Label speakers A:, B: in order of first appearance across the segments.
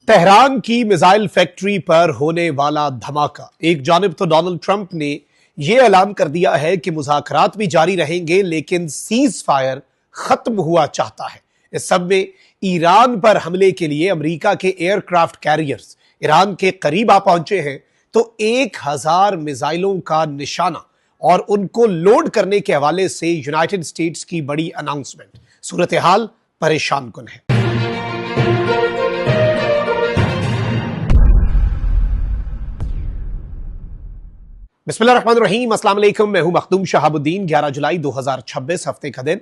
A: Tehran की missile factory पर होने वाला धमाका। एक जानिब तो डोनाल्ड ट्रंप ने यह ऐलान कर दिया है कि मुज़ाकरात भी जारी रहेंगे, लेकिन सीज फायर खत्म हुआ चाहता है। इस सब में ईरान पर हमले के लिए अमेरिका के एयरक्राफ्ट कैरियर्स ईरान के करीब आ पहुंचे हैं, तो 1000 मिसाइलों का निशाना और उनको लोड करने के हवाले से यूनाइटेड स्टेट्स की बड़ी अनाउंसमेंट। सूरत हाल परेशान कुन है। बिस्मिल्लाहिर्रहमानिर्रहीम, अस्सलाम वालेकुम। मैं हूं मखदूम शहाबुद्दीन। 11 जुलाई 2026 हफ्ते का दिन।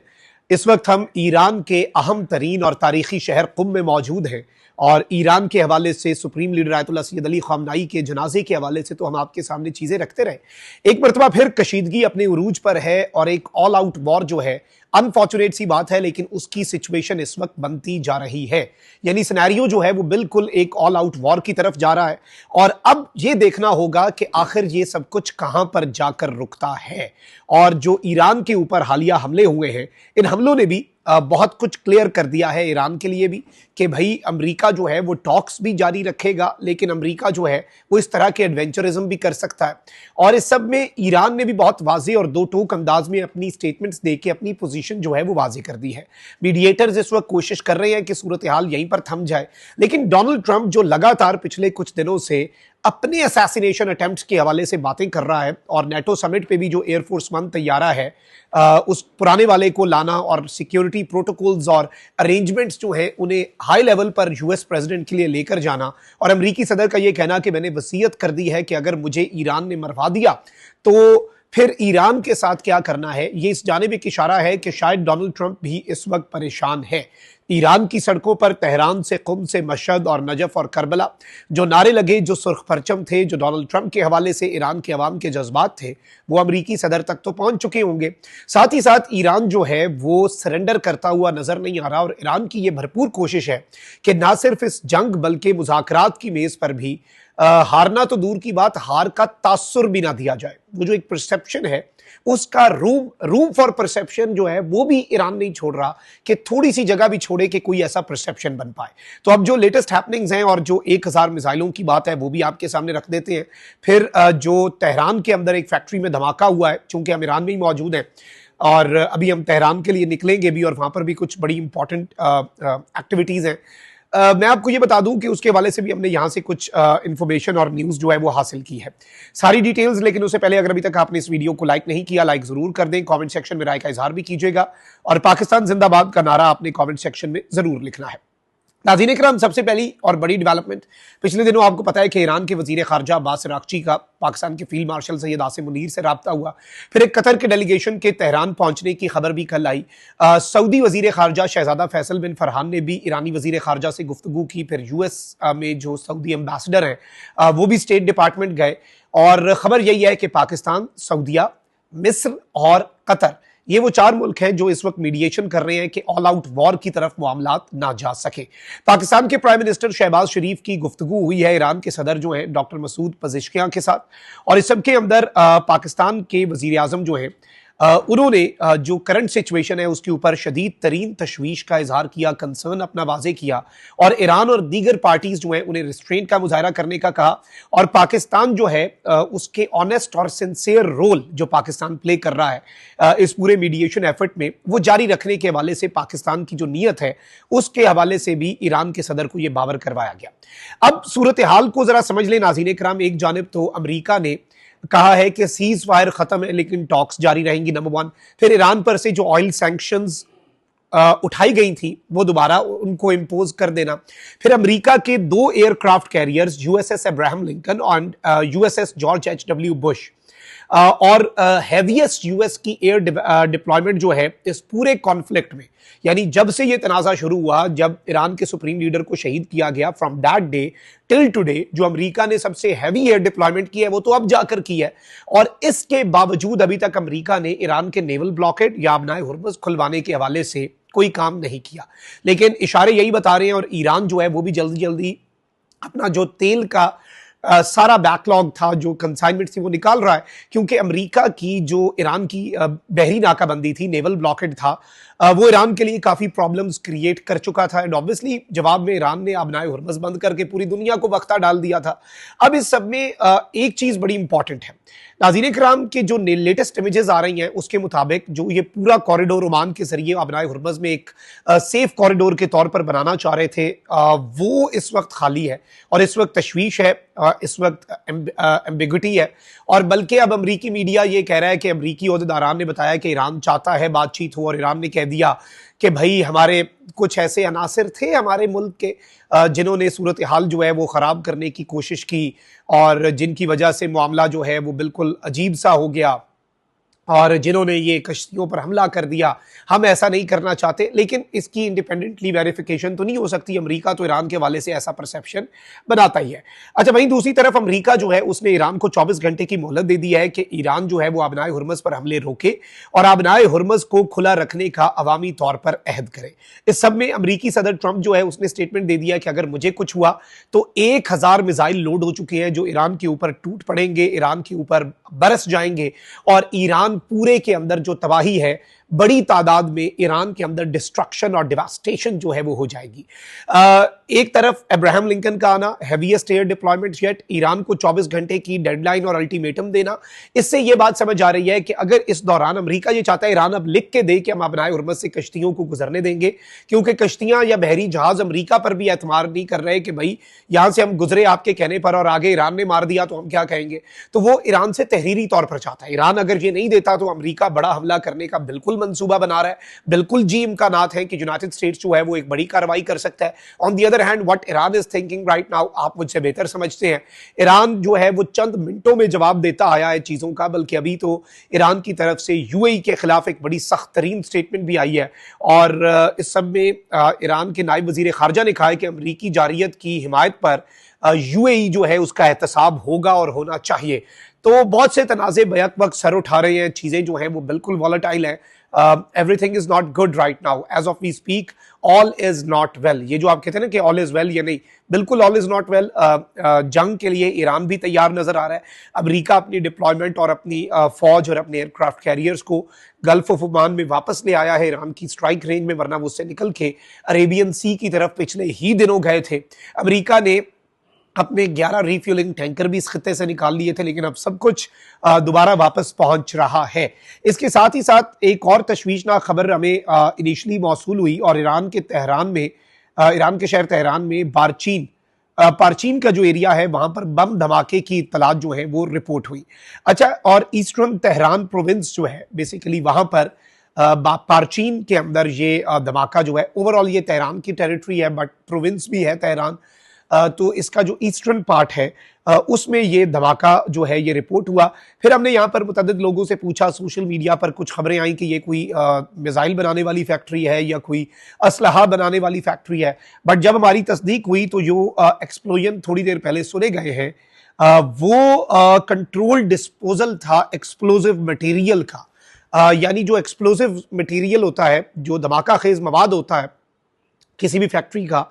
A: इस वक्त हम ईरान के अहम तरीन और तारीखी शहर कुम में मौजूद हैं और ईरान के हवाले से supreme leader Ayatollah Sayyid Ali Khamenei के जनाजे के हवाले से तो हम आपके सामने चीज़ें रखते रहे। एक मरतबा फिर कशीदगी अपने उरूज पर है और एक ऑल आउट वॉर जो है, अनफॉर्चुनेट सी बात है, लेकिन उसकी सिचुएशन इस वक्त बनती जा रही है। यानी सिनेरियो जो है वो बिल्कुल एक ऑल आउट वॉर की तरफ जा रहा है और अब ये देखना होगा कि आखिर ये सब कुछ कहां पर जाकर रुकता है। और जो ईरान के ऊपर हालिया हमले हुए हैं, इन हमलों ने भी बहुत कुछ क्लियर कर दिया है ईरान के लिए भी कि भाई अमेरिका जो है वो टॉक्स भी जारी रखेगा, लेकिन अमेरिका जो है वो इस तरह के एडवेंचरिज्म भी कर सकता है। और इस सब में ईरान ने भी बहुत वाजे और दो टूक अंदाज में अपनी स्टेटमेंट्स देके अपनी पोजीशन जो है वो वाजे कर दी है। मीडिएटर्स इस वक्त कोशिश कर रहे हैं कि सूरत हाल यहीं पर थम जाए, लेकिन डोनाल्ड ट्रंप जो लगातार पिछले कुछ दिनों से अपने असैसिनेशन अटेम्प्ट्स के हवाले से बातें कर रहा है और नेटो समिट पे भी जो एयरफोर्स वन तैयारा है उस पुराने वाले को लाना और सिक्योरिटी प्रोटोकॉल्स और अरेंजमेंट्स जो है उन्हें हाई लेवल पर यूएस प्रेसिडेंट के लिए लेकर जाना, और अमेरिकी सदर का यह कहना कि मैंने वसीयत कर दी है कि अगर मुझे ईरान ने मरवा दिया तो फिर ईरान के साथ क्या करना है, ये इस जानिब एक इशारा है कि शायद डोनाल्ड ट्रंप भी इस वक्त परेशान है। ईरान की सड़कों पर तेहरान से कुम से मशहद और नजफ और करबला जो नारे लगे, जो सुर्ख परचम थे, जो डोनाल्ड ट्रंप के हवाले से ईरान के अवाम के जज्बात थे, वो अमरीकी सदर तक तो पहुंच चुके होंगे। साथ ही साथ ईरान जो है वो सरेंडर करता हुआ नजर नहीं आ रहा और ईरान की ये भरपूर कोशिश है कि ना सिर्फ इस जंग बल्कि मुज़ाकरात की मेज पर भी हारना तो दूर की बात, हार का तासुर भी ना दिया जाए। वो जो एक परसेप्शन है उसका रूम फॉर परसेप्शन जो है वो भी ईरान नहीं छोड़ रहा कि थोड़ी सी जगह भी छोड़े कि कोई ऐसा परसेप्शन बन पाए। तो अब जो लेटेस्ट हैपनिंग्स हैं और जो 1000 मिसाइलों की बात है वो भी आपके सामने रख देते हैं। फिर जो तेहरान के अंदर एक फैक्ट्री में धमाका हुआ है, चूंकि हम ईरान में ही मौजूद हैं और अभी हम तेहरान के लिए निकलेंगे भी और वहां पर भी कुछ बड़ी इंपॉर्टेंट एक्टिविटीज हैं। मैं आपको ये बता दूं कि उसके हवाले से भी हमने यहां से कुछ इंफॉर्मेशन और न्यूज़ जो है वो हासिल की है, सारी डिटेल्स। लेकिन उससे पहले अगर अभी तक आपने इस वीडियो को लाइक नहीं किया, लाइक जरूर कर दें, कमेंट सेक्शन में राय का इजहार भी कीजिएगा और पाकिस्तान जिंदाबाद का नारा आपने कमेंट सेक्शन में जरूर लिखना है। नाज़रीन इकराम, सबसे पहली और बड़ी डेवलपमेंट, पिछले दिनों आपको पता है कि ईरान के वजीर खारजा अब्बास अरागची का पाकिस्तान के फील्ड मार्शल सैयद आसिम मुनीर से रब्ता हुआ। फिर एक कतर के डेलीगेशन के तेहरान पहुंचने की खबर भी कल आई। सऊदी वजीर खारजा शहजादा फैसल बिन फरहान ने भी ईरानी वजीर खारजा से गुफ्तगू की। फिर यूएस में जो सऊदी एम्बेसडर हैं वो भी स्टेट डिपार्टमेंट गए और खबर यही है कि पाकिस्तान, सऊदिया, मिस्र और कतर, ये वो 4 मुल्क हैं जो इस वक्त मीडिएशन कर रहे हैं कि ऑल आउट वॉर की तरफ मामलात ना जा सके। पाकिस्तान के प्राइम मिनिस्टर शहबाज शरीफ की गुफ्तगू हुई है ईरान के सदर जो हैं डॉक्टर मसूद पज़ेश्कियान के साथ, और इस सब के अंदर पाकिस्तान के वजीर आजम जो हैं उन्होंने जो करंट सिचुएशन है उसके ऊपर शदीद तरीन तशवीश का इजहार किया, कंसर्न अपना वाजे किया और ईरान और दीगर पार्टीज जो हैं उन्हें रिस्ट्रेंट का मुजाहरा करने का कहा। और पाकिस्तान जो है उसके ऑनेस्ट और सिंसियर रोल जो पाकिस्तान प्ले कर रहा है इस पूरे मीडिएशन एफर्ट में, वो जारी रखने के हवाले से पाकिस्तान की जो नीयत है उसके हवाले से भी ईरान के सदर को यह बावर करवाया गया। अब सूरत हाल को जरा समझ लें नाज़रीन इकराम। एक जानिब तो अमरीका ने कहा है कि सीज फायर खत्म है लेकिन टॉक्स जारी रहेंगी, नंबर 1। फिर ईरान पर से जो ऑयल सैंक्शंस उठाई गई थी वो दोबारा उनको इंपोज कर देना। फिर अमेरिका के 2 aircraft carriers USS Abraham Lincoln और यूएसएस जॉर्ज एच.डब्ल्यू. बुश और हैवीएस्ट यूएस की एयर डिप्लॉयमेंट जो है इस पूरे कॉन्फ्लिक्ट में, यानी जब से ये तनाज़ा शुरू हुआ, जब ईरान के सुप्रीम लीडर को शहीद किया गया, from that day till today जो अमेरिका ने सबसे हैवी एयर डिप्लॉयमेंट की है वो तो अब जाकर की है। और इसके बावजूद अभी तक अमेरिका ने ईरान के नेवल ब्लॉकेड या अपना हुर्मुज़ खुलवाने के हवाले से कोई काम नहीं किया। लेकिन इशारे यही बता रहे हैं और ईरान जो है वो भी जल्दी जल्दी अपना जो तेल का सारा बैकलॉग था, जो कंसाइनमेंट थी, वो निकाल रहा है, क्योंकि अमेरिका की जो ईरान की बहरी नाकाबंदी थी, नेवल ब्लॉकेड था, वो ईरान के लिए काफी प्रॉब्लम्स क्रिएट कर चुका था। एंड ऑब्वियसली जवाब में ईरान ने आबनाए हुर्मुज़ बंद करके पूरी दुनिया को वक्ता डाल दिया था। अब इस सब में एक चीज बड़ी इंपॉर्टेंट है, नाज़रीन किराम के जो लेटेस्ट इमेजेस आ रही हैं उसके मुताबिक जो ये पूरा कॉरिडोर ओमान के जरिए आबनाए हुर्मुज़ में एक सेफ कॉरिडोर के तौर पर बनाना चाह रहे थे, वो इस वक्त खाली है और इस वक्त तशवीश है, इस वक्त एम्बिग्विटी है। और बल्कि अब अमरीकी मीडिया ये कह रहा है कि अमरीकी ओहदेदारान ने बताया कि ईरान चाहता है बातचीत हो, और ईरान ने कह दिया कि भाई हमारे कुछ ऐसे अनासिर थे हमारे मुल्क के जिन्होंने सूरत हाल जो है वो ख़राब करने की कोशिश की और जिनकी वजह से मामला जो है वो बिल्कुल अजीब सा हो गया और जिन्होंने ये कश्तियों पर हमला कर दिया। हम ऐसा नहीं करना चाहते, लेकिन इसकी इंडिपेंडेंटली वेरिफिकेशन तो नहीं हो सकती। अमेरिका तो ईरान के हवाले से ऐसा परसेप्शन बनाता ही है। अच्छा, वहीं दूसरी तरफ अमेरिका जो है उसने ईरान को 24 घंटे की मोहलत दे दी है कि ईरान जो है वो आबनाए हुर्मुज़ पर हमले रोके और आबनाए हुर्मुज़ को खुला रखने का अवामी तौर पर अहद करे। इस सब में अमरीकी सदर ट्रंप जो है उसने स्टेटमेंट दे दिया कि अगर मुझे कुछ हुआ तो 1000 मिसाइल लोड हो चुके हैं जो ईरान के ऊपर टूट पड़ेंगे, ईरान के ऊपर बरस जाएंगे और ईरान पूरे के अंदर जो तबाही है, बड़ी तादाद में ईरान के अंदर डिस्ट्रक्शन और डिवास्टेशन जो है वो हो जाएगी। एक तरफ अब्राहम लिंकन का आना, heaviest air deployment jet, Iran को 24 घंटे की डेडलाइन और अल्टीमेटम देना, इससे ये बात समझ आ रही है कि अगर इस दौरान अमेरिका ये चाहता है ईरान अब लिख के दे कि हम आबनाए हुर्मुज़ से कश्तियों को गुजरने देंगे, क्योंकि कश्तियां या बहरी जहाज अमेरिका पर भी एतमार नहीं कर रहे कि भाई यहां से हम गुजरे आपके कहने पर और आगे ईरान ने मार दिया तो हम क्या कहेंगे। तो वो ईरान से तहरीरी तौर पर चाहता है। ईरान अगर ये नहीं देता तो अमेरिका बड़ा हमला करने का बिल्कुल मंसूबा बना रहा है। बिल्कुल जी इम्कानात है कि यूनाइटेड स्टेट्स जो है वो एक बड़ी कार्रवाई कर सकता है। On the other hand what Iran is thinking right now, आप मुझसे बेहतर समझते हैं। ईरान जो है वो चंद मिनटों में जवाब देता आया है चीजों का, बल्कि अभी तो ईरान की तरफ से यूएई के खिलाफ एक बड़ी सख्त तरीन स्टेटमेंट भी आई है। और इस सब में ईरान के नायब वजीर खारजा ने कहा है कि अमरीकी जारियत की हिमायत पर यूएई जो है उसका एहतसाब होगा और होना चाहिए। तो बहुत से तनाज़े बैक वक्त सर उठा रहे हैं, चीजें जो हैं वो बिल्कुल वॉलेटाइल हैं। Everything is not good right now, as of we speak all is not well. ये जो आप कहते हैं ना कि ऑल इज वेल, ये नहीं, बिल्कुल ऑल इज नॉट वेल। जंग के लिए ईरान भी तैयार नजर आ रहा है। अमेरिका अपनी डिप्लॉयमेंट और अपनी फौज और अपने एयरक्राफ्ट कैरियर्स को गल्फ ऑफ ओमान में वापस ले आया है ईरान की स्ट्राइक रेंज में, वरना वो उससे निकल के अरेबियन सी की तरफ पिछले ही दिनों गए थे। अमेरिका ने अपने 11 रिफ्यूलिंग टैंकर भी इस खित्ते से निकाल लिए थे, लेकिन अब सब कुछ दोबारा वापस पहुंच रहा है। इसके साथ ही साथ एक और तशवीशनाक खबर हमें इनिशली मौसूल हुई और ईरान के शहर तेहरान में पारचीन का जो एरिया है वहां पर बम धमाके की इत्तलात जो है वो रिपोर्ट हुई। अच्छा, और ईस्टर्न तेहरान प्रोविंस जो है बेसिकली वहां पर पारचीन के अंदर ये धमाका जो है, ओवरऑल ये तेहरान की टेरिटरी है बट प्रोविंस भी है तेहरान, तो इसका जो ईस्टर्न पार्ट है उसमें ये धमाका जो है ये रिपोर्ट हुआ। फिर हमने यहाँ पर मुतअद्दिद लोगों से पूछा, सोशल मीडिया पर कुछ खबरें आई कि ये कोई मिसाइल बनाने वाली फैक्ट्री है या कोई असलहा बनाने वाली फैक्ट्री है, बट जब हमारी तस्दीक हुई तो जो एक्सप्लोजन थोड़ी देर पहले सुने गए हैं वो कंट्रोल डिस्पोजल था एक्सप्लोजिव मटेरियल का। यानी जो एक्सप्लोजिव मटेरियल होता है, जो धमाका खेज मवाद होता है किसी भी फैक्ट्री का,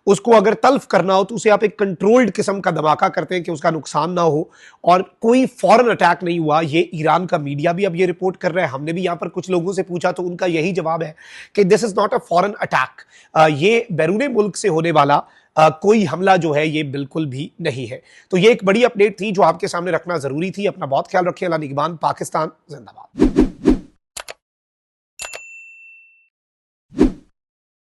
A: उसको अगर तल्फ करना हो तो उसे आप एक कंट्रोल्ड किस्म का धमाका करते हैं कि उसका नुकसान ना हो, और कोई फौरन अटैक नहीं हुआ। ये ईरान का मीडिया भी अब ये रिपोर्ट कर रहा है। हमने भी यहाँ पर कुछ लोगों से पूछा तो उनका यही जवाब है कि this is not a foreign attack, ये बैरून मुल्क से होने वाला कोई हमला जो है ये बिल्कुल भी नहीं है। तो ये एक बड़ी अपडेट थी जो आपके सामने रखना जरूरी थी। अपना बहुत ख्याल रखें। अल्लाह निगहबान। पाकिस्तान जिंदाबाद।